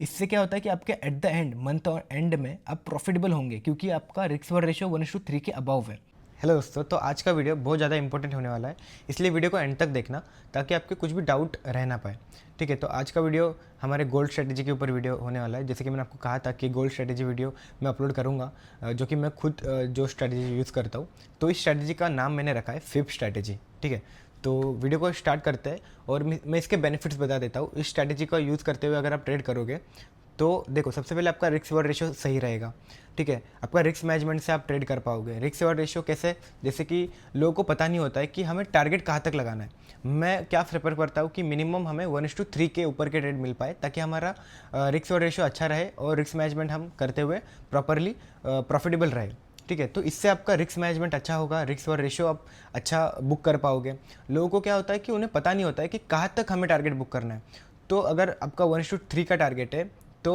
इससे क्या होता है कि आपके एट द एंड मंथ और एंड में आप प्रॉफिटेबल होंगे क्योंकि आपका रिस्क वर रेशियो 1:3 के अबव है। हेलो दोस्तों, तो आज का वीडियो बहुत ज़्यादा इंपॉर्टेंट होने वाला है, इसलिए वीडियो को एंड तक देखना ताकि आपके कुछ भी डाउट रह ना पाए। ठीक है, तो आज का वीडियो हमारे गोल्ड स्ट्रेटेजी के ऊपर वीडियो होने वाला है। जैसे कि मैंने आपको कहा था कि गोल्ड स्ट्रेटेजी वीडियो मैं अपलोड करूँगा, जो कि मैं खुद जो स्ट्रेटेजी यूज़ करता हूँ। तो इस स्ट्रेटेजी का नाम मैंने रखा है फिप स्ट्रेटेजी। ठीक है, तो वीडियो को स्टार्ट करते हैं और मैं इसके बेनिफिट्स बता देता हूँ। इस स्ट्रेटेजी का यूज़ करते हुए अगर आप ट्रेड करोगे तो देखो, सबसे पहले आपका रिस्क रिवॉर्ड रेशियो सही रहेगा। ठीक है, आपका रिस्क मैनेजमेंट से आप ट्रेड कर पाओगे। रिस्क रिवॉर्ड रेशियो कैसे? जैसे कि लोगों को पता नहीं होता है कि हमें टारगेट कहाँ तक लगाना है। मैं क्या प्रेफर करता हूँ कि मिनिमम हमें 1:3 के ऊपर के ट्रेड मिल पाए ताकि हमारा रिस्क रिवॉर्ड रेशियो अच्छा रहे और रिस्क मैनेजमेंट हम करते हुए प्रॉपरली प्रॉफिटेबल रहे। ठीक है, तो इससे आपका रिस्क मैनेजमेंट अच्छा होगा, रिस्क और रेशियो आप अच्छा बुक कर पाओगे। लोगों को क्या होता है कि उन्हें पता नहीं होता है कि कहाँ तक हमें टारगेट बुक करना है। तो अगर आपका 1:3 का टारगेट है तो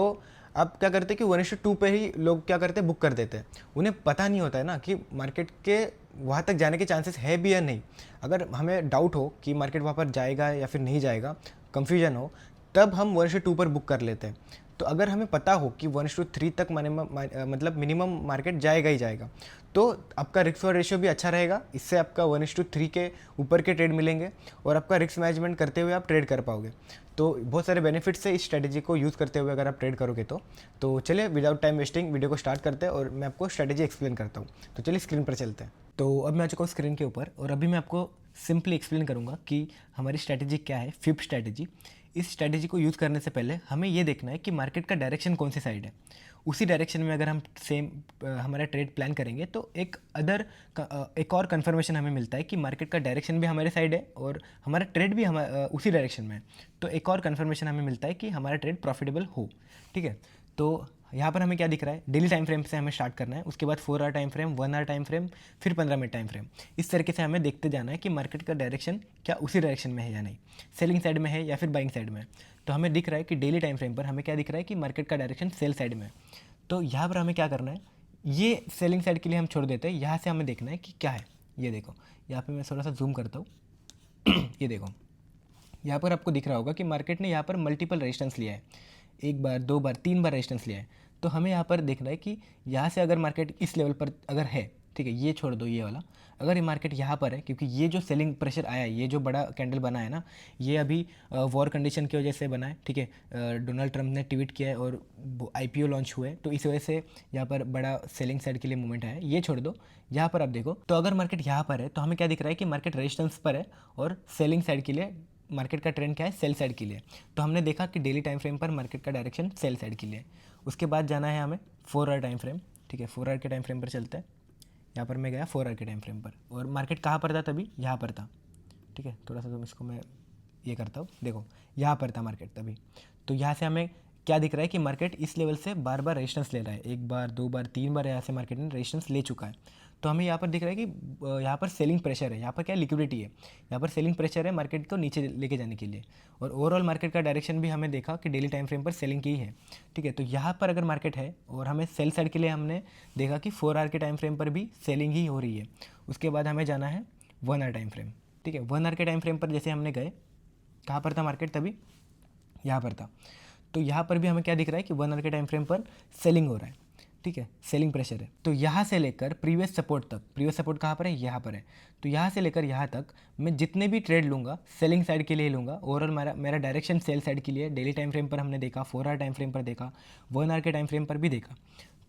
आप क्या करते हैं कि 1:2 पे ही लोग क्या करते हैं, बुक कर देते हैं। उन्हें पता नहीं होता है ना कि मार्केट के वहाँ तक जाने के चांसेस है भी या नहीं। अगर हमें डाउट हो कि मार्केट वहाँ पर जाएगा या फिर नहीं जाएगा, कंफ्यूजन हो, तब हम 1:2 पर बुक कर लेते हैं। तो अगर हमें पता हो कि 1:3 तक मतलब मिनिमम मार्केट जाएगा ही जाएगा, तो आपका रिस्क और रेशियो भी अच्छा रहेगा। इससे आपका 1:3 के ऊपर के ट्रेड मिलेंगे और आपका रिस्क मैनेजमेंट करते हुए आप ट्रेड कर पाओगे। तो बहुत सारे बेनिफिट्स है इस स्ट्रेटेजी को यूज़ करते हुए अगर आप ट्रेड करोगे तो चलिए विदाउट टाइम वेस्टिंग वीडियो को स्टार्ट करते हैं और मैं आपको स्ट्रेटेजी एक्सप्लेन करता हूँ। तो चलिए स्क्रीन पर चलते हैं। तो अब मैं आ चुका हूँ स्क्रीन के ऊपर और अभी मैं आपको सिंपली एक्सप्लेन करूँगा कि हमारी स्ट्रेटेजी क्या है, फिप स्ट्रेटेजी। इस स्ट्रेटेजी को यूज़ करने से पहले हमें ये देखना है कि मार्केट का डायरेक्शन कौन सी साइड है। उसी डायरेक्शन में अगर हम सेम हमारा ट्रेड प्लान करेंगे तो एक और कन्फर्मेशन हमें मिलता है कि मार्केट का डायरेक्शन भी हमारे साइड है और हमारा ट्रेड भी उसी डायरेक्शन में है। तो एक और कन्फर्मेशन हमें मिलता है कि हमारा ट्रेड प्रॉफिटेबल हो। ठीक है, तो यहाँ पर हमें क्या दिख रहा है, डेली टाइम फ्रेम से हमें स्टार्ट करना है, उसके बाद 4 hour time frame, 1 hour time frame, फिर 15 मिनट टाइम फ्रेम। इस तरीके से हमें देखते जाना है कि मार्केट का डायरेक्शन क्या उसी डायरेक्शन में है या नहीं, सेलिंग साइड में है या फिर बाइंग साइड में है। तो हमें दिख रहा है कि डेली टाइम फ्रेम पर हमें क्या दिख रहा है कि मार्केट का डायरेक्शन सेल साइड में है। तो यहाँ पर हमें क्या करना है, ये सेलिंग साइड के लिए हम छोड़ देते हैं। यहाँ से हमें देखना है कि क्या है। ये देखो, यहाँ पे मैं थोड़ा सा जूम करता हूँ। ये देखो, यहाँ पर आपको दिख रहा होगा कि मार्केट ने यहाँ पर मल्टीपल रेजिस्टेंस लिया है। एक बार, दो बार, तीन बार रेजिस्टेंस लिया है। तो हमें यहाँ पर देखना है कि यहाँ से अगर मार्केट इस लेवल पर अगर है, ठीक है, ये छोड़ दो ये वाला, अगर ये मार्केट यहाँ पर है, क्योंकि ये जो सेलिंग प्रेशर आया है, ये जो बड़ा कैंडल बना है ना, ये अभी वॉर कंडीशन की वजह से बना है। ठीक है, डोनाल्ड ट्रंप ने ट्वीट किया है और IPO लॉन्च हुए, तो इस वजह से यहाँ पर बड़ा सेलिंग साइड के लिए मूवमेंट आया है। ये छोड़ दो, यहाँ पर आप देखो तो अगर मार्केट यहाँ पर है तो हमें क्या दिख रहा है कि मार्केट रेजिस्टेंस पर है और सेलिंग साइड के लिए मार्केट का ट्रेंड क्या है, सेल साइड के लिए। तो हमने देखा कि डेली टाइम फ्रेम पर मार्केट का डायरेक्शन सेल साइड के लिए। उसके बाद जाना है हमें 4 आवर टाइम फ्रेम। ठीक है, 4 आवर के टाइम फ्रेम पर चलते हैं। यहाँ पर मैं गया 4 आवर के टाइम फ्रेम पर और मार्केट कहाँ पर था तभी, यहाँ पर था। ठीक है, थोड़ा सा तो इसको मैं ये करता हूँ, देखो यहाँ पर था मार्केट तभी। तो यहाँ से हमें क्या दिख रहा है कि मार्केट इस लेवल से बार बार रेजिस्टेंस ले रहा है, एक बार, दो बार, तीन बार यहाँ से मार्केट ने रेजिस्टेंस ले चुका है। तो हमें यहाँ पर दिख रहा है कि यहाँ पर सेलिंग प्रेशर है, यहाँ पर क्या लिक्विडिटी है, यहाँ पर सेलिंग प्रेशर है मार्केट को नीचे लेके जाने के लिए। और ओवरऑल मार्केट का डायरेक्शन भी हमें देखा कि डेली टाइम फ्रेम पर सेलिंग की ही है। ठीक है, तो यहाँ पर अगर मार्केट है और हमें सेल साइड के लिए हमने देखा कि 4 आवर के टाइम फ्रेम पर भी सेलिंग ही हो रही है। उसके बाद हमें जाना है 1 आवर टाइम फ्रेम। ठीक है, 1 आवर के टाइम फ्रेम पर जैसे हमने गए, कहाँ पर था मार्केट तभी, यहाँ पर था। तो यहाँ पर भी हमें क्या दिख रहा है कि 1 आवर के टाइम फ्रेम पर सेलिंग हो रहा है। ठीक है, सेलिंग प्रेशर है। तो यहाँ से लेकर प्रीवियस सपोर्ट तक, प्रीवियस सपोर्ट कहाँ पर है, यहाँ पर है। तो यहाँ से लेकर यहाँ तक मैं जितने भी ट्रेड लूँगा सेलिंग साइड के लिए लूँगा। ओवरऑल मेरा डायरेक्शन सेल साइड के लिए। डेली टाइम फ्रेम पर हमने देखा, 4 आवर टाइम फ्रेम पर देखा, 1 आवर के टाइम फ्रेम पर भी देखा।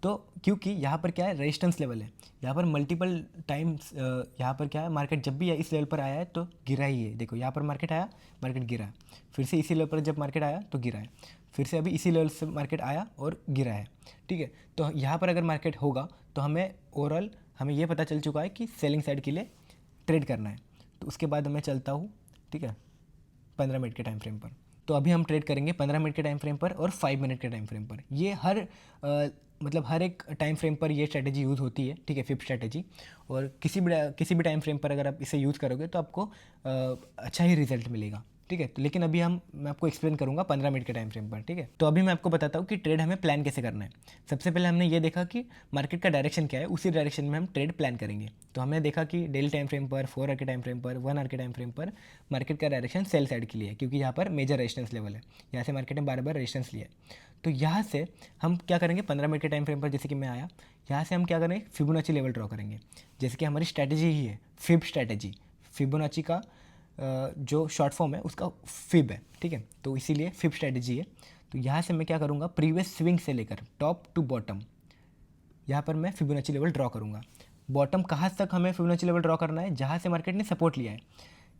तो क्योंकि यहाँ पर क्या है, रेजिस्टेंस लेवल है, यहाँ पर मल्टीपल टाइम्स, यहाँ पर क्या है, मार्केट जब भी इस लेवल पर आया है तो गिरा ही है। देखो यहाँ पर मार्केट आया, मार्केट गिरा, फिर से इसी लेवल पर जब मार्केट आया तो गिरा है, फिर से अभी इसी लेवल से मार्केट आया और गिरा है। ठीक है, तो यहाँ पर अगर मार्केट होगा तो हमें ओवरऑल हमें ये पता चल चुका है कि सेलिंग साइड के लिए ट्रेड करना है। तो उसके बाद मैं चलता हूँ, ठीक है, 15 मिनट के टाइम फ्रेम पर। तो अभी हम ट्रेड करेंगे 15 मिनट के टाइम फ्रेम पर और 5 मिनट के टाइम फ्रेम पर। ये मतलब हर एक टाइम फ्रेम पर ये स्ट्रैटेजी यूज़ होती है। ठीक है, फिप स्ट्रैटेजी। और किसी भी टाइम फ्रेम पर अगर आप इसे यूज़ करोगे तो आपको अच्छा ही रिजल्ट मिलेगा। ठीक है, तो लेकिन अभी मैं आपको एक्सप्लेन करूंगा 15 मिनट के टाइम फ्रेम पर। ठीक है, तो अभी मैं आपको बताता हूँ कि ट्रेड हमें प्लान कैसे करना है। सबसे पहले हमने ये देखा कि मार्केट का डायरेक्शन क्या है, उसी डायरेक्शन में हम ट्रेड प्लान करेंगे। तो हमने देखा कि डेली टाइम फ्रेम पर, 4 आवर के टाइम फ्रेम पर, 1 आवर के टाइम फ्रेम पर मार्केट का डायरेक्शन सेल साइड के लिए है, क्योंकि यहाँ पर मेजर रेजिस्टेंस लेवल है, यहाँ से मार्केट ने बार बार रेजिस्टेंस लिया है। तो यहाँ से हम क्या करेंगे, 15 मिनट के टाइम फ्रेम पर जैसे कि मैं आया, यहाँ से हम क्या करेंगे, फिबोनाची लेवल ड्रॉ करेंगे। जैसे कि हमारी स्ट्रैटेजी ही है फिब स्ट्रैटेजी, फिबोनाची का जो शॉर्ट फॉर्म है उसका फिब है, ठीक है, तो इसीलिए फिब स्ट्रैटेजी है। तो यहाँ से मैं क्या करूँगा, प्रीवियस स्विंग से लेकर टॉप टू बॉटम यहाँ पर मैं फिबोनाची लेवल ड्रॉ करूँगा। बॉटम कहाँ तक हमें फिबोनाची लेवल ड्रॉ करना है, जहाँ से मार्केट ने सपोर्ट लिया है।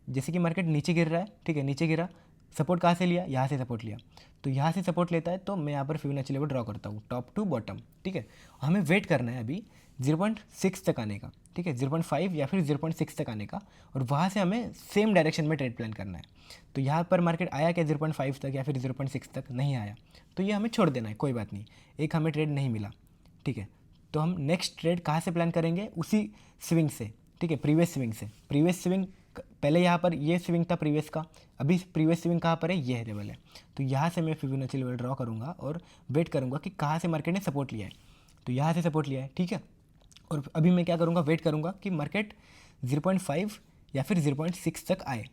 जैसे कि मार्केट नीचे गिर रहा है, ठीक है, नीचे गिरा, सपोर्ट कहाँ से लिया, यहाँ से सपोर्ट लिया, तो यहाँ से सपोर्ट लेता है तो मैं यहाँ पर फिबोनाची लेवल ड्रॉ करता हूँ टॉप टू बॉटम, ठीक है। हमें वेट करना है अभी 0.6 तक आने का, ठीक है, 0.5 या फिर 0.6 तक आने का, और वहाँ से हमें सेम डायरेक्शन में ट्रेड प्लान करना है। तो यहाँ पर मार्केट आया क्या 0.5 तक या फिर 0.6 तक, नहीं आया, तो ये हमें छोड़ देना है, कोई बात नहीं, एक हमें ट्रेड नहीं मिला, ठीक है। तो हम नेक्स्ट ट्रेड कहाँ से प्लान करेंगे, उसी स्विंग से, ठीक है, प्रीवियस स्विंग से। प्रीवियस स्विंग पहले यहाँ पर ये स्विंग था प्रीवियस का, अभी प्रीवियस स्विंग कहाँ पर है, ये लेवल है। तो यहाँ से मैं फिबोनाची लेवल ड्रॉ करूँगा और वेट करूँगा कि कहाँ से मार्केट ने सपोर्ट लिया है। तो यहाँ से सपोर्ट लिया है, ठीक है, और अभी मैं क्या करूँगा, वेट करूँगा कि मार्केट 0.5 या फिर 0.6 तक आए।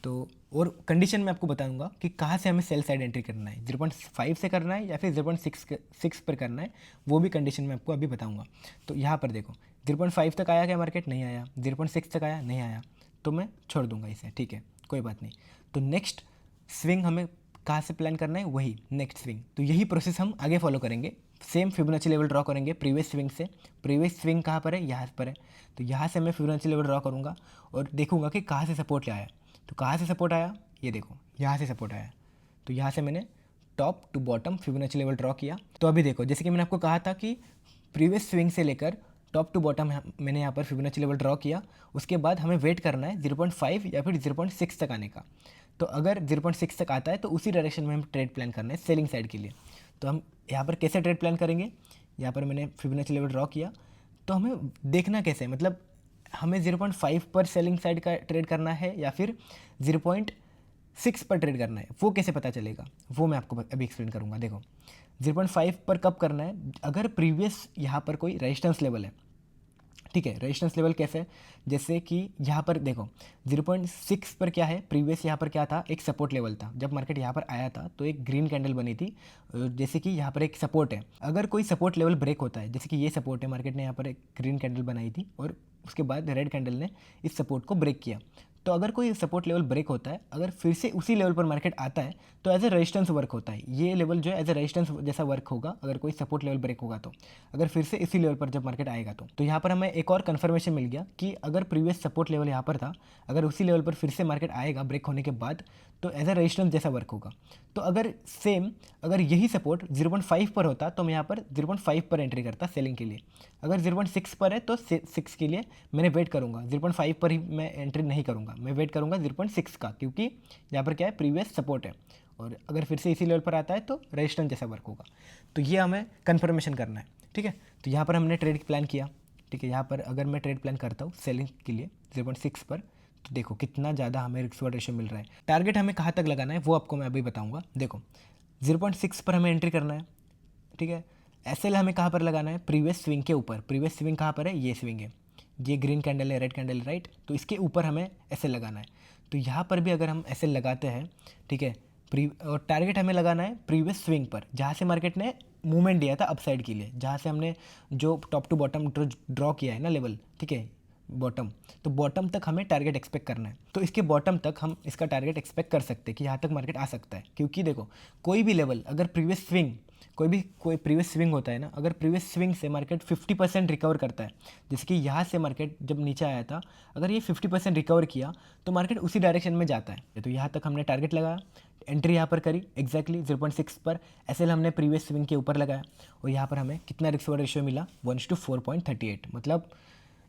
तो और कंडीशन मैं आपको बताऊंगा कि कहाँ से हमें सेल साइड एंट्री करना है, 0.5 से करना है या फिर 0.6 पर करना है, वो भी कंडीशन मैं आपको अभी बताऊंगा। तो यहाँ पर देखो 0.5 तक आया क्या मार्केट, नहीं आया, 0.6 तक आया, नहीं आया, तो मैं छोड़ दूंगा इसे, ठीक है, कोई बात नहीं। तो नेक्स्ट स्विंग हमें कहाँ से प्लान करना है, वही नेक्स्ट स्विंग। तो यही प्रोसेस हम आगे फॉलो करेंगे, सेम फिबोनाची लेवल ड्रॉ करेंगे प्रीवियस स्विंग से। प्रीवियस स्विंग कहाँ पर है, यहाँ पर है, तो यहाँ से मैं फिबोनाची लेवल ड्रॉ करूँगा और देखूंगा कि कहाँ से सपोर्ट आया। तो कहाँ से सपोर्ट आया, ये देखो यहाँ से सपोर्ट आया, तो यहाँ से मैंने top to bottom Fibonacci level draw किया। तो अभी देखो जैसे कि मैंने आपको कहा था कि प्रीवियस स्विंग से लेकर टॉप टू बॉटम मैंने यहाँ पर फिबोनाची लेवल ड्रॉ किया, उसके बाद हमें वेट करना है 0.5 या फिर 0.6 तक आने का। तो अगर 0.6 तक आता है तो उसी डायरेक्शन में हम ट्रेड प्लान करना है सेलिंग साइड के लिए। तो हम यहाँ पर कैसे ट्रेड प्लान करेंगे, यहाँ पर मैंने फिबोनाची लेवल ड्रॉ किया, तो हमें देखना कैसे, मतलब हमें 0.5 पर सेलिंग साइड का ट्रेड करना है या फिर 0.6 पर ट्रेड करना है, वो कैसे पता चलेगा, वो मैं आपको अभी एक्सप्लेन करूँगा। देखो 0.5 पर कब करना है, अगर प्रीवियस यहाँ पर कोई रेजिस्टेंस लेवल है, ठीक है, रेजिस्टेंस लेवल कैसे, जैसे कि यहाँ पर देखो 0.6 पर क्या है, प्रीवियस यहाँ पर क्या था, एक सपोर्ट लेवल था। जब मार्केट यहाँ पर आया था तो एक ग्रीन कैंडल बनी थी, जैसे कि यहाँ पर एक सपोर्ट है। अगर कोई सपोर्ट लेवल ब्रेक होता है, जैसे कि ये सपोर्ट है, मार्केट ने यहाँ पर एक ग्रीन कैंडल बनाई थी और उसके बाद रेड कैंडल ने इस सपोर्ट को ब्रेक किया। तो अगर कोई सपोर्ट लेवल ब्रेक होता है, अगर फिर से उसी लेवल पर मार्केट आता है तो एज ए रेजिस्टेंस वर्क होता है, ये लेवल जो है एज ए रेजिस्टेंस जैसा वर्क होगा अगर कोई सपोर्ट लेवल ब्रेक होगा तो, अगर फिर से इसी लेवल पर जब मार्केट आएगा तो यहाँ पर हमें एक और कन्फर्मेशन मिल गया कि अगर प्रीवियस सपोर्ट लेवल यहाँ पर था, अगर उसी लेवल पर फिर से मार्केट आएगा ब्रेक होने के बाद तो एज ए रेजिस्टेंस जैसा वर्क होगा। तो अगर यही सपोर्ट 0.5 पर होता तो मैं यहाँ पर 0.5 पर एंट्री करता सेलिंग के लिए। अगर 0.6 पर है तो 6 के लिए मैंने वेट करूँगा, 0.5 पर ही मैं एंट्री नहीं करूँगा, मैं वेट करूँगा 0.6 का, क्योंकि यहाँ पर क्या है, प्रीवियस सपोर्ट है, और अगर फिर से इसी लेवल पर आता है तो रेजिस्टेंस जैसा वर्क होगा। तो ये हमें कन्फर्मेशन करना है, ठीक है। तो यहाँ पर हमने ट्रेड प्लान किया, ठीक है। यहाँ पर अगर मैं ट्रेड प्लान करता हूँ सेलिंग के लिए 0.6 पर, तो देखो कितना ज़्यादा हमें रिस्क रिवॉर्ड रेशियो मिल रहा है। टारगेट हमें कहाँ तक लगाना है वो आपको मैं अभी बताऊँगा। देखो 0.6 पर हमें एंट्री करना है, ठीक है। एसएल हमें कहाँ पर लगाना है, प्रीवियस स्विंग के ऊपर। प्रीवियस स्विंग कहाँ पर है, ये स्विंग है, ये ग्रीन कैंडल है, रेड कैंडल है, राइट, तो इसके ऊपर हमें एसएल लगाना है। तो यहाँ पर भी अगर हम एसएल लगाते हैं, ठीक है, और टारगेट हमें लगाना है प्रीवियस स्विंग पर, जहाँ से मार्केट ने मूवमेंट दिया था अपसाइड के लिए, जहाँ से हमने जो टॉप टू बॉटम ड्रॉ किया है ना लेवल, ठीक है, बॉटम, तो बॉटम तक हमें टारगेट एक्सपेक्ट करना है। तो इसके बॉटम तक हम इसका टारगेट एक्सपेक्ट कर सकते हैं कि यहाँ तक मार्केट आ सकता है, क्योंकि देखो कोई भी लेवल अगर प्रीवियस स्विंग कोई प्रीवियस स्विंग होता है ना, अगर प्रीवियस स्विंग से मार्केट 50% रिकवर करता है, जैसे कि यहाँ से मार्केट जब नीचे आया था, अगर ये 50% रिकवर किया तो मार्केट उसी डायरेक्शन में जाता है। तो यहाँ तक हमने टारगेट लगाया, एंट्री यहाँ पर करी एग्जैक्टली 0.6 पर, एसएल हमने प्रीवियस स्विंग के ऊपर लगाया, और यहाँ पर हमें कितना रिस्क रिवॉर्ड रेशियो मिला, 1:4.38। मतलब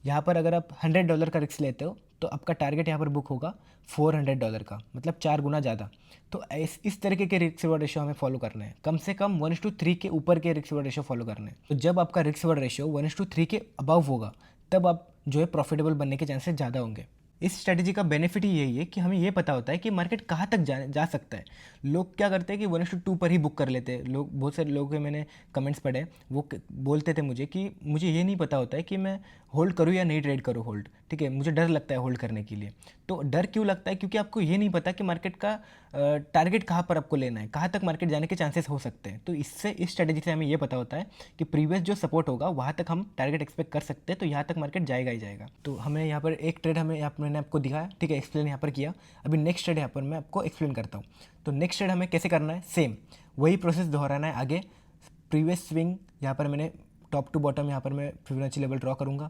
यहाँ पर अगर आप $100 का रिस्क लेते हो तो आपका टारगेट यहाँ पर बुक होगा $400 का, मतलब 4 गुना ज़्यादा। तो इस तरीके के रिस्क रिवॉर्ड रेशियो हमें फॉलो करना है, कम से कम 1:3 के ऊपर के रिस्क रिवॉर्ड रेशियो फॉलो करना है। तो जब आपका रिस्क रिवॉर्ड रेशियो 1:3 के अबव होगा तब आप जो है प्रॉफिटेबल बनने के चांसेस ज़्यादा होंगे। इस स्ट्रेटजी का बेनिफिट ही यही है कि हमें ये पता होता है कि मार्केट कहाँ तक जा सकता है। लोग क्या करते हैं कि 1:2 पर ही बुक कर लेते हैं। लोग, बहुत सारे लोगों के मैंने कमेंट्स पढ़े, वो बोलते थे मुझे कि मुझे ये नहीं पता होता है कि मैं होल्ड करूँ या नहीं ट्रेड करूँ होल्ड, ठीक है, मुझे डर लगता है होल्ड करने के लिए। तो डर क्यों लगता है, क्योंकि आपको ये नहीं पता कि मार्केट का टारगेट कहाँ पर आपको लेना है, कहाँ तक मार्केट जाने के चांसेस हो सकते हैं। तो इससे इस स्ट्रेटेजी से हमें ये पता होता है कि प्रीवियस जो सपोर्ट होगा वहाँ तक हम टारगेट एक्सपेक्ट कर सकते हैं, तो यहाँ तक मार्केट जाएगा ही जाएगा। तो हमें यहाँ पर एक ट्रेड हमें यहाँ मैंने आपको दिखाया, ठीक है, एक्सप्लेन यहाँ पर किया। अभी नेक्स्ट ट्रेड यहाँ पर मैं आपको एक्सप्लेन करता हूँ। तो नेक्स्ट ट्रेड हमें कैसे करना है, सेम वही प्रोसेस दोहराना है आगे। प्रीवियस स्विंग यहाँ पर मैंने टॉप टू बॉटम यहाँ पर मैं फिबोनाची लेवल ड्रॉ करूँगा,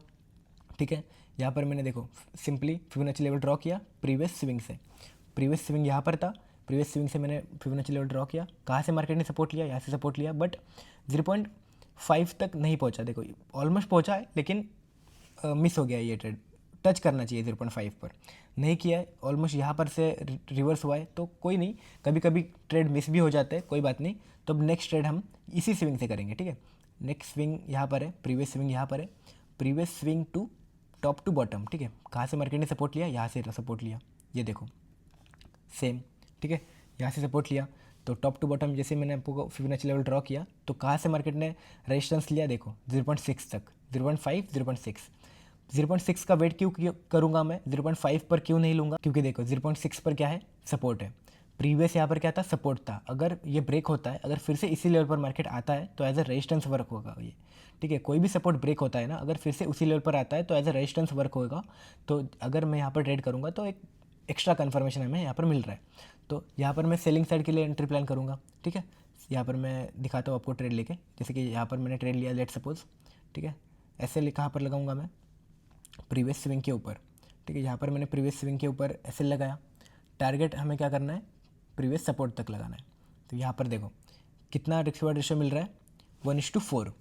ठीक है। यहाँ पर मैंने देखो सिंपली फिबोनाची लेवल ड्रॉ किया प्रीवियस स्विंग से। प्रीवियस स्विंग यहाँ पर था, प्रीवियस स्विंग से मैंने फिबोनाची लेवल ड्रॉ किया। कहाँ से मार्केट ने सपोर्ट लिया, यहाँ से सपोर्ट लिया, बट 0.5 तक नहीं पहुँचा। देखो ऑलमोस्ट पहुँचा है, लेकिन मिस हो गया ये ट्रेड। टच करना चाहिए 0.5 पर, नहीं किया है। ऑलमोस्ट यहाँ पर से रिवर्स हुआ है, तो कोई नहीं, कभी कभी ट्रेड मिस भी हो जाते हैं, कोई बात नहीं। तो अब नेक्स्ट ट्रेड हम इसी स्विंग से करेंगे, ठीक है। नेक्स्ट स्विंग यहाँ पर है, प्रीवियस स्विंग यहाँ पर है, previous swing to top to bottom, ठीक है। कहाँ से मार्केट ने सपोर्ट लिया, यहाँ से सपोर्ट लिया, ये देखो सेम, ठीक है। यहाँ से सपोर्ट लिया तो टॉप टू बॉटम जैसे मैंने आपको फिबोनाची लेवल ड्रॉ किया, तो कहाँ से मार्केट ने रेजिस्टेंस लिया, देखो 0.6 तक, 0.5 0.6। 0.6 का वेट क्यों करूँगा मैं, 0.5 पर क्यों नहीं लूँगा, क्योंकि देखो 0.6 पर क्या है, सपोर्ट है। प्रीवियस यहाँ पर क्या था, सपोर्ट था। अगर ये ब्रेक होता है, अगर फिर से इसी लेवल पर मार्केट आता है, तो एज अ रेजिस्टेंस वर्क होगा ये, ठीक है। कोई भी सपोर्ट ब्रेक होता है ना, अगर फिर से उसी लेवल पर आता है तो एज अ रेजिस्टेंस वर्क होगा। तो अगर मैं यहाँ पर ट्रेड करूँगा तो एक एक्स्ट्रा कन्फर्मेशन हमें यहाँ पर मिल रहा है। तो यहाँ पर मैं सेलिंग साइड के लिए एंट्री प्लान करूँगा, ठीक है। यहाँ पर मैं दिखाता हूँ आपको ट्रेड लेके, जैसे कि यहाँ पर मैंने ट्रेड लिया, लेट सपोज, ठीक है। ऐसे कहाँ पर लगाऊंगा मैं, प्रीवियस स्विंग के ऊपर, ठीक है। यहाँ पर मैंने प्रीवियस स्विंग के ऊपर ऐसे लगाया। टारगेट हमें क्या करना है, प्रीवियस सपोर्ट तक लगाना है। तो यहाँ पर देखो कितना रिस्क रिवॉर्ड रेशियो मिल रहा है, 1:4।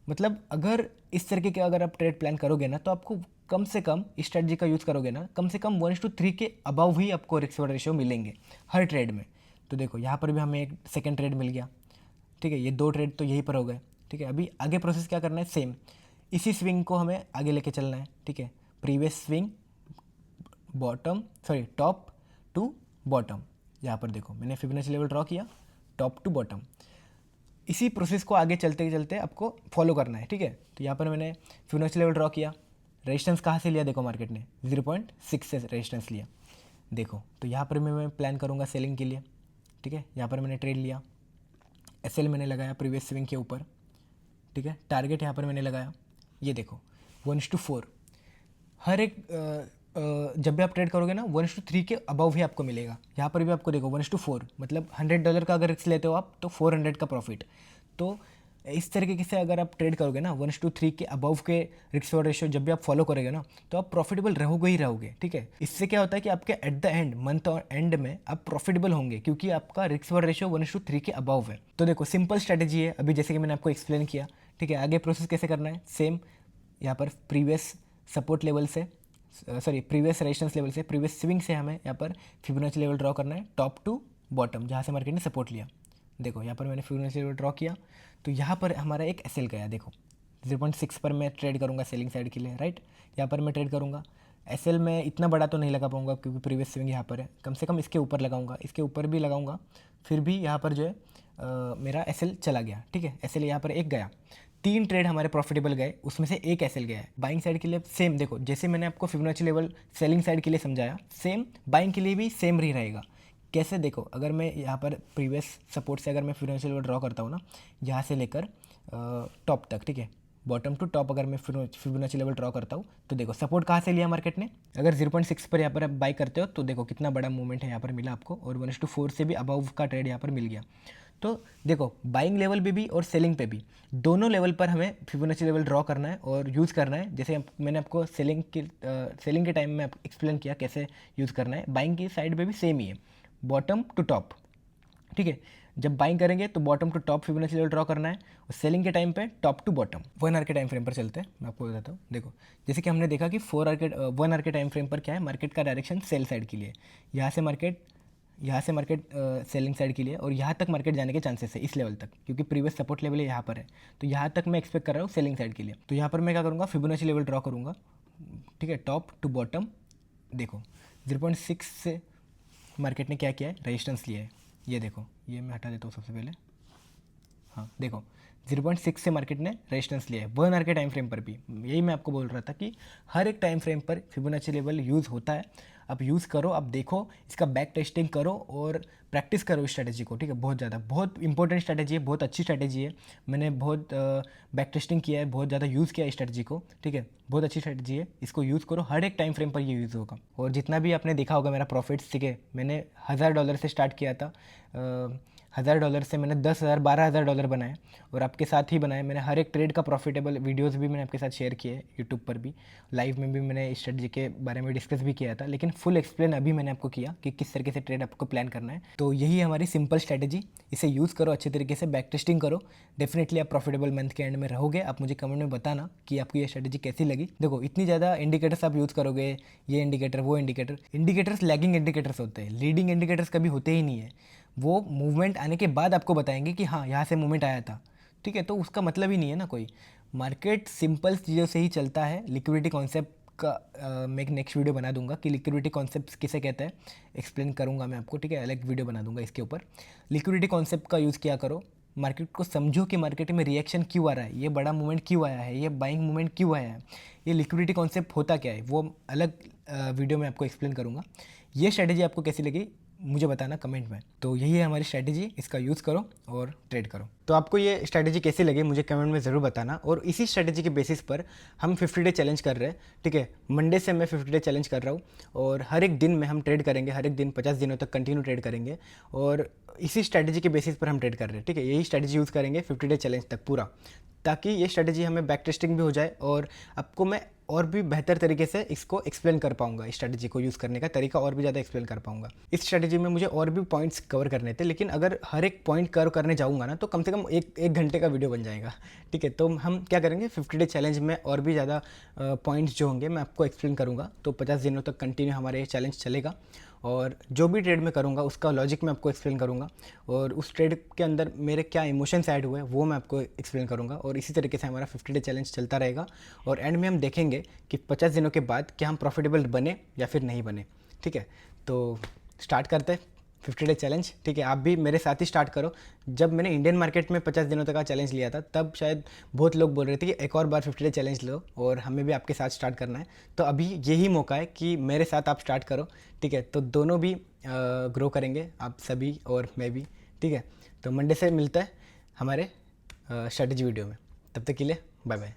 मतलब अगर इस तरीके के अगर आप ट्रेड प्लान करोगे ना, तो आपको कम से कम इस स्ट्रेटजी का यूज़ करोगे ना, कम से कम 1:3 के अबव ही आपको रिस्क रिवॉर्ड रेशियो मिलेंगे हर ट्रेड में। तो देखो यहाँ पर भी हमें एक सेकेंड ट्रेड मिल गया, ठीक है। ये 2 ट्रेड तो यहीं पर हो गए, ठीक है। अभी आगे प्रोसेस क्या करना है, सेम इसी स्विंग को हमें आगे लेके चलना है, ठीक है। Previous swing bottom, sorry top to bottom. यहाँ पर देखो मैंने फिबोनाची लेवल ड्रॉ किया, टॉप टू बॉटम। इसी प्रोसेस को आगे चलते चलते आपको फॉलो करना है, ठीक है। तो यहाँ पर मैंने फिबोनाची लेवल ड्रॉ किया, रेजिस्टेंस कहाँ से लिया, देखो मार्केट ने 0.6 से रेजिस्टेंस लिया, देखो। तो यहाँ पर मैं प्लान करूँगा सेलिंग के लिए, ठीक है। यहाँ पर मैंने ट्रेड लिया, एसएल मैंने लगाया प्रीवियस स्विंग के ऊपर, ठीक है। टारगेट यहाँ पर मैंने लगाया, ये देखो 1:4। हर एक जब भी आप ट्रेड करोगे ना, 1:3 के अबव ही आपको मिलेगा। यहाँ पर भी आपको देखो 1:4, मतलब $100 का अगर रिस्क लेते हो आप, तो 400 का प्रॉफिट। तो इस तरीके से अगर आप ट्रेड करोगे ना, 1:3 के अबव के रिस्क रिवॉर्ड रेशियो जब भी आप फॉलो करोगे ना, तो आप प्रॉफिटेबल रहोगे ही रहोगे, ठीक है। इससे क्या होता है कि आपके एट द एंड, मंथ और एंड में आप प्रॉफिटेबल होंगे, क्योंकि आपका रिस्क रिवॉर्ड रेशियो 1:3 के अबव है। तो देखो सिंपल स्ट्रेटेजी है, अभी जैसे कि मैंने आपको एक्सप्लेन किया, ठीक है। आगे प्रोसेस कैसे करना है, सेम यहाँ पर प्रीवियस सपोर्ट लेवल से, सॉरी प्रीवियस रेजिस्टेंस लेवल से, प्रीवियस स्विंग से हमें यहाँ पर फिबोनाची लेवल ड्रॉ करना है, टॉप टू बॉटम, जहाँ से मार्केट ने सपोर्ट लिया। देखो यहाँ पर मैंने फिबोनाची लेवल ड्रॉ किया, तो यहाँ पर हमारा एक एसएल गया, देखो 0.6 पर मैं ट्रेड करूँगा सेलिंग साइड के लिए, राइट। यहाँ पर मैं ट्रेड करूँगा, एसएल में इतना बड़ा तो नहीं लगा पाऊँगा, क्योंकि प्रीवियस स्विंग यहाँ पर है। कम से कम इसके ऊपर लगाऊंगा, इसके ऊपर भी लगाऊंगा, फिर भी यहाँ पर जो है मेरा एसएल चला गया, ठीक है। एसएल यहाँ पर एक गया, 3 ट्रेड हमारे प्रॉफिटेबल गए, उसमें से एक एसएल गया है। बाइंग साइड के लिए सेम, देखो जैसे मैंने आपको फिबोनाची लेवल सेलिंग साइड के लिए समझाया, सेम बाइंग के लिए भी सेम ही रहेगा। कैसे, देखो अगर मैं यहाँ पर प्रीवियस सपोर्ट से अगर मैं फिबोनाची लेवल ड्रॉ करता हूँ ना, यहाँ से लेकर टॉप तक, ठीक है, बॉटम टू टॉप अगर मैं फिबोनाची लेवल ड्रॉ करता हूँ, तो देखो सपोर्ट कहाँ से लिया मार्केट ने, अगर 0.6 पर यहाँ पर आप बाई करते हो, तो देखो कितना बड़ा मूवमेंट है यहाँ पर मिला आपको, और 1:4 से भी अबव का ट्रेड यहाँ पर मिल गया। तो देखो बाइंग लेवल पे भी और सेलिंग पे भी, दोनों लेवल पर हमें फिबोनाची लेवल ड्रॉ करना है और यूज़ करना है। जैसे मैंने आपको सेलिंग के टाइम में एक्सप्लेन किया कैसे यूज़ करना है, बाइंग की साइड पे भी सेम ही है, बॉटम टू टॉप, ठीक है। जब बाइंग करेंगे तो bottom to top Fibonacci level draw करना है, और सेलिंग के टाइम पे टॉप टू बॉटम। 1 आवर के टाइम फ्रेम पर चलते हैं, मैं आपको बताता हूँ। देखो जैसे कि हमने देखा कि 1 आवर के टाइम फ्रेम पर क्या है, मार्केट का डायरेक्शन सेल साइड के लिए, यहाँ से मार्केट सेलिंग साइड के लिए, और यहाँ तक मार्केट जाने के चांसेस है इस लेवल तक, क्योंकि प्रीवियस सपोर्ट लेवल यहाँ पर है, तो यहाँ तक मैं एक्सपेक्ट कर रहा हूँ सेलिंग साइड के लिए। तो यहाँ पर मैं क्या करूँगा, फिबोनाची लेवल ड्रॉ करूँगा, ठीक है, टॉप टू बॉटम। देखो 0.6 से मार्केट ने क्या किया है, रेजिस्टेंस लिया है, ये देखो, ये मैं हटा देता हूँ सबसे पहले। हाँ देखो 0.6 से मार्केट ने रेजिस्टेंस लिया है 1 आवर के टाइम फ्रेम पर भी। यही मैं आपको बोल रहा था कि हर एक टाइम फ्रेम पर फिबोनाची लेवल यूज़ होता है। आप यूज़ करो, आप देखो, इसका बैक टेस्टिंग करो और प्रैक्टिस करो इस स्ट्रैटेजी को, ठीक है। बहुत ज़्यादा, बहुत इंपॉर्टेंट स्ट्रैटेजी है, बहुत अच्छी स्ट्रैटेजी है। मैंने बहुत बैक टेस्टिंग किया है, बहुत ज़्यादा यूज़ किया है इस स्ट्रैटेजी को, ठीक है। बहुत अच्छी स्ट्रैटेजी है, इसको यूज़ करो, हर एक टाइम फ्रेम पर ये यूज़ होगा। और जितना भी आपने देखा होगा मेरा प्रॉफिट्स, ठीक है, मैंने $1000 से स्टार्ट किया था। $1000 से मैंने $10,000 $12,000 बनाए और आपके साथ ही बनाए। मैंने हर एक ट्रेड का प्रॉफिटेबल वीडियोस भी मैंने आपके साथ शेयर किए यूट्यूब पर भी, लाइव में भी मैंने इस स्ट्रेटजी के बारे में डिस्कस भी किया था, लेकिन फुल एक्सप्लेन अभी मैंने आपको किया कि किस तरीके से ट्रेड आपको प्लान करना है। तो यही हमारी सिंपल स्ट्रैटेजी, इसे यूज़ करो अच्छे तरीके से, बैक टेस्टिंग करो, डेफिनेटली आप प्रॉफिटेबल मंथ के एंड में रहोगे। आप मुझे कमेंट में बताना कि आपको ये स्ट्रैटेजी कैसी लगी। देखो, इतनी ज़्यादा इंडिकेटर्स आप यूज़ करोगे, ये इंडिकेटर वो इंडिकेटर्स लैगिंग इंडिकेटर्स होते हैं, लीडिंग इंडिकेटर्स कभी होते ही नहीं है। वो मूवमेंट आने के बाद आपको बताएंगे कि हाँ यहाँ से मूवमेंट आया था, ठीक है। तो उसका मतलब ही नहीं है ना कोई। मार्केट सिंपल चीज़ों से ही चलता है। लिक्विडिटी कॉन्सेप्ट का मैं एक नेक्स्ट वीडियो बना दूंगा कि लिक्विडिटी कॉन्सेप्ट किसे कहते हैं, एक्सप्लेन करूंगा मैं आपको, ठीक है। अलग वीडियो बना दूंगा इसके ऊपर। लिक्विडिटी कॉन्सेप्ट का यूज़ किया करो, मार्केट को समझो कि मार्केट में रिएक्शन क्यों आ रहा है, ये बड़ा मूवमेंट क्यों आया है, ये बाइंग मूवमेंट क्यों आया है, ये लिक्विडिटी कॉन्सेप्ट होता क्या है, वो अलग वीडियो में आपको एक्सप्लेन करूँगा। ये स्ट्रैटेजी आपको कैसी लगी मुझे बताना कमेंट में। तो यही है हमारी स्ट्रैटेजी, इसका यूज़ करो और ट्रेड करो। तो आपको ये स्ट्रैटेजी कैसी लगी मुझे कमेंट में ज़रूर बताना। और इसी स्ट्रैटेजी के बेसिस पर हम 50 डे चैलेंज कर रहे हैं, ठीक है। मंडे से मैं 50 डे चैलेंज कर रहा हूँ और हर एक दिन में हम ट्रेड करेंगे, हर एक दिन 50 दिनों तक कंटिन्यू ट्रेड करेंगे और इसी स्ट्रैटेजी के बेसिस पर हम ट्रेड कर रहे हैं, ठीक है। यही स्ट्रैटेजी यूज़ करेंगे 50 डे चैलेंज तक पूरा, ताकि ये स्ट्रैटेजी हमें बैक टेस्टिंग भी हो जाए और आपको मैं और भी बेहतर तरीके से इसको एक्सप्लेन कर पाऊंगा। इस स्ट्रैटेजी को यूज़ करने का तरीका और भी ज़्यादा एक्सप्लेन कर पाऊंगा। इस स्ट्रैटेजी में मुझे और भी पॉइंट्स कवर करने थे, लेकिन अगर हर एक पॉइंट कवर करने जाऊंगा ना तो कम से कम एक घंटे का वीडियो बन जाएगा, ठीक है। तो हम क्या करेंगे, 50 डे चैलेंज में और भी ज़्यादा पॉइंट्स जो होंगे मैं आपको एक्सप्लेन करूँगा। तो 50 दिनों तक कंटिन्यू हमारा ये चैलेंज चलेगा और जो भी ट्रेड में करूँगा उसका लॉजिक मैं आपको एक्सप्लेन करूँगा और उस ट्रेड के अंदर मेरे क्या इमोशंस ऐड हुए वो मैं आपको एक्सप्लेन करूँगा। और इसी तरीके से हमारा 50 डे चैलेंज चलता रहेगा और एंड में हम देखेंगे कि 50 दिनों के बाद क्या हम प्रॉफिटेबल बने या फिर नहीं बने, ठीक है। तो स्टार्ट करते हैं 50 डे चैलेंज, ठीक है। आप भी मेरे साथ ही स्टार्ट करो। जब मैंने इंडियन मार्केट में 50 दिनों तक का चैलेंज लिया था तब शायद बहुत लोग बोल रहे थे कि एक और बार 50 डे चैलेंज लो और हमें भी आपके साथ स्टार्ट करना है। तो अभी यही मौका है कि मेरे साथ आप स्टार्ट करो, ठीक है। तो दोनों भी ग्रो करेंगे, आप सभी और मैं भी, ठीक है। तो मंडे से मिलता है हमारे स्ट्रैटेजी वीडियो में। तब तक के लिए बाय बाय।